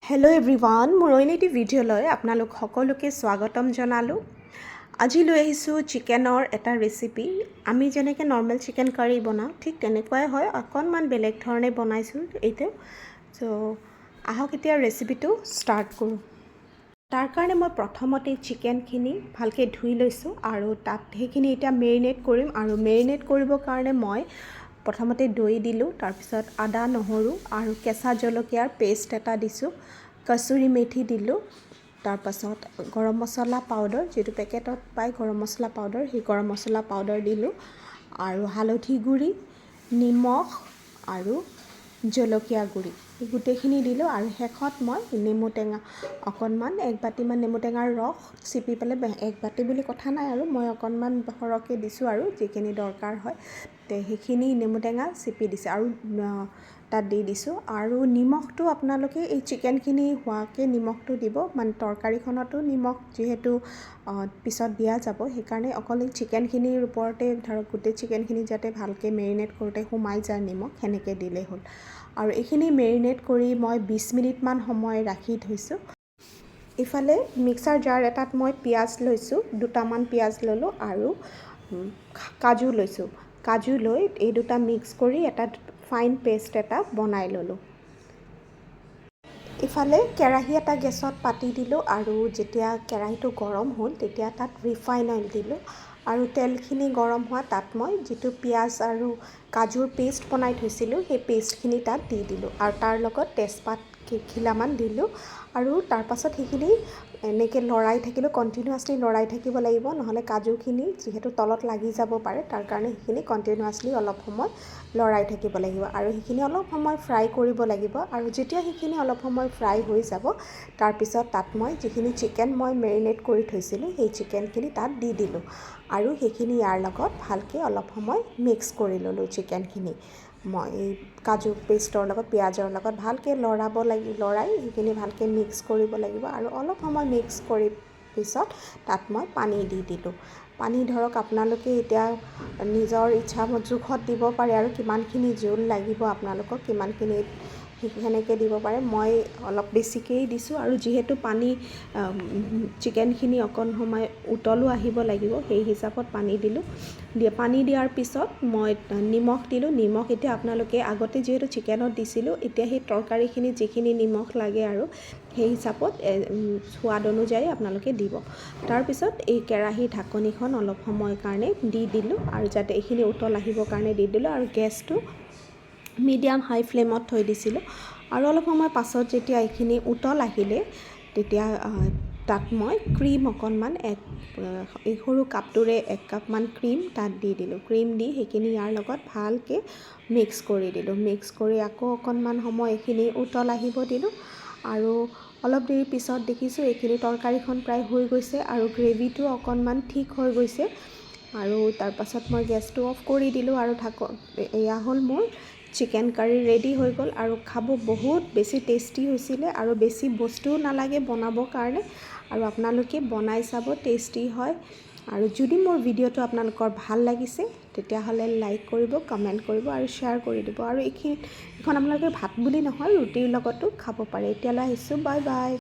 Hello' everyone, মোৰ অন্য এটি ভিডিঅ'লৈ আপোনালোক সকলোকে স্বাগতম জনালোঁ। আজি লৈ আহিছোঁ চিকেনৰ এটা ৰেচিপি। আমি যেনেকৈ নৰ্মেল চিকেন কাৰী বনাওঁ ঠিক তেনেকুৱাই হয়, অকণমান বেলেগ ধৰণে বনাইছোঁ এইটো। চ' আহক এতিয়া ৰেচিপিটো ষ্টাৰ্ট কৰোঁ। তাৰ কাৰণে মই প্ৰথমতে চিকেনখিনি ভালকৈ ধুই লৈছোঁ আৰু তাত সেইখিনি এতিয়া মেৰিনেট কৰিম। আৰু মেৰিনেট কৰিবৰ কাৰণে মই প্ৰথমতে দৈ দিলোঁ, তাৰপিছত আদা নহৰু আৰু কেঁচা জলকীয়াৰ পেষ্ট এটা দিছোঁ, কচুৰি মেথি দিলোঁ, তাৰপাছত গৰম মছলা পাউডাৰ, যিটো পেকেটত পায় গৰম মছলা পাউডাৰ, সেই গৰম মছলা পাউডাৰ দিলোঁ আৰু হালধি গুড়ি, নিমখ আৰু জলকীয়া গুড়ি এই গোটেইখিনি দিলোঁ। আৰু শেষত মই নেমু টেঙা অকণমান, এক বাতিমান নেমু টেঙাৰ ৰস চিপি পেলাই, এক বাতি বুলি কথা নাই আৰু মই অকণমান সৰহকৈ দিছোঁ আৰু যিখিনি দৰকাৰ হয় সেইখিনি নেমু টেঙা চিপি দিছোঁ আৰু তাত দি দিছোঁ। আৰু নিমখটো আপোনালোকে এই চিকেনখিনি হোৱাকৈ নিমখটো দিব, মানে তৰকাৰীখনতো নিমখ যিহেতু পিছত দিয়া যাব, সেইকাৰণে অকল এই চিকেনখিনিৰ ওপৰতে ধৰক গোটেই চিকেনখিনি যাতে ভালকৈ মেৰিনেট কৰোঁতে সোমাই যায় নিমখ, সেনেকৈ দিলেই হ'ল। আৰু এইখিনি মেৰিনেট কৰি মই 20 মিনিটমান সময় ৰাখি থৈছোঁ। ইফালে মিক্সাৰ জাৰ এটাত মই পিঁয়াজ লৈছোঁ, দুটামান পিঁয়াজ ল'লোঁ আৰু কাজু লৈছোঁ। কাজু লৈ এই দুটা মিক্স কৰি এটা ফাইন পেষ্ট এটা বনাই ল'লোঁ। ইফালে কেৰাহী এটা গেছত পাতি দিলোঁ আৰু যেতিয়া কেৰাহীটো গৰম হ'ল তেতিয়া তাত ৰিফাইন অইল দিলোঁ আৰু তেলখিনি গৰম হোৱা তাত মই যিটো পিঁয়াজ আৰু কাজুৰ পেষ্ট বনাই থৈছিলোঁ সেই পেষ্টখিনি তাত দি দিলোঁ আৰু তাৰ লগত তেজপাত কেইখিলামান দিলোঁ আৰু তাৰপাছত সেইখিনি এনেকৈ লৰাই থাকিলোঁ, কণ্টিনিউৱাছলি লৰাই থাকিব লাগিব, নহ'লে কাজুখিনি যিহেতু তলত লাগি যাব পাৰে, তাৰ কাৰণে সেইখিনি কণ্টিনিউৱাছলি অলপ সময় লৰাই থাকিব লাগিব আৰু সেইখিনি অলপ সময় ফ্ৰাই কৰিব লাগিব। আৰু যেতিয়া সেইখিনি অলপ সময় ফ্ৰাই হৈ যাব তাৰপিছত তাত মই যিখিনি চিকেন মই মেৰিনেট কৰি থৈছিলোঁ সেই চিকেনখিনি তাত দি দিলোঁ আৰু সেইখিনি ইয়াৰ লগত ভালকৈ অলপ সময় মিক্স কৰি ল'লোঁ। চিকেনখিনি মই এই কাজু পেষ্টৰ লগত পিঁয়াজৰ লগত ভালকৈ লৰাই সেইখিনি ভালকৈ মিক্স কৰিব লাগিব আৰু অলপ সময় মিক্স কৰি পিছত তাত মই পানী দি দিলোঁ। পানী ধৰক আপোনালোকে এতিয়া নিজৰ ইচ্ছা জোখত দিব পাৰে আৰু কিমানখিনি জোল লাগিব আপোনালোকক কিমানখিনি সেনেকৈ দিব পাৰে। মই অলপ বেছিকৈয়ে দিছোঁ আৰু যিহেতু চিকেনখিনি অকণ সময় উতলো আহিব লাগিব সেই হিচাপত পানী দিলোঁ। পানী দিয়াৰ পিছত মই নিমখ দিলোঁ। নিমখ এতিয়া আপোনালোকে আগতে যিহেতু চিকেনত দিছিলোঁ, এতিয়া সেই তৰকাৰীখিনিত যিখিনি নিমখ লাগে আৰু সেই হিচাপত সোৱাদ অনুযায়ী আপোনালোকে দিব। তাৰপিছত এই কেৰাহীৰ ঢাকনিখন অলপ সময়ৰ কাৰণে দি দিলোঁ আৰু যাতে এইখিনি উতল আহিবৰ কাৰণে দি দিলোঁ আৰু গেছটো মিডিয়াম হাই ফ্লেমত থৈ দিছিলোঁ। আৰু অলপ সময় পাছত যেতিয়া এইখিনি উতল আহিলে তেতিয়া তাত মই ক্ৰীম অকণমান এই সৰু কাপটোৰে 1 কাপমান ক্ৰীম তাত দি দিলোঁ। ক্ৰীম দি সেইখিনি ইয়াৰ লগত ভালকৈ মিক্স কৰি দিলোঁ। মিক্স কৰি আকৌ অকণমান সময় এইখিনি উতল আহিব দিলোঁ আৰু অলপ দেৰি পিছত দেখিছোঁ এইখিনি তৰকাৰীখন প্ৰায় হৈ গৈছে আৰু গ্ৰেভিটো অকণমান ঠিক হৈ গৈছে আৰু তাৰপাছত মই গেছটো অফ কৰি দিলোঁ আৰু এয়া হ'ল মোৰ চিকেন কাৰী ৰেডি হৈ গ'ল আৰু খাব বহুত বেছি টেষ্টি হৈছিলে আৰু বেছি বস্তুও নালাগে বনাবৰ কাৰণে আৰু আপোনালোকে বনাই চাব, টেষ্টি হয়। আৰু যদি মোৰ ভিডিঅ'টো আপোনালোকৰ ভাল লাগিছে তেতিয়াহ'লে লাইক কৰিব, কমেণ্ট কৰিব আৰু শ্বেয়াৰ কৰি দিব। আৰু এইখন আপোনালোকে ভাত বুলি নহয় ৰুটিৰ লগতো খাব পাৰে। এতিয়ালৈ আহিছোঁ, বাই বাই।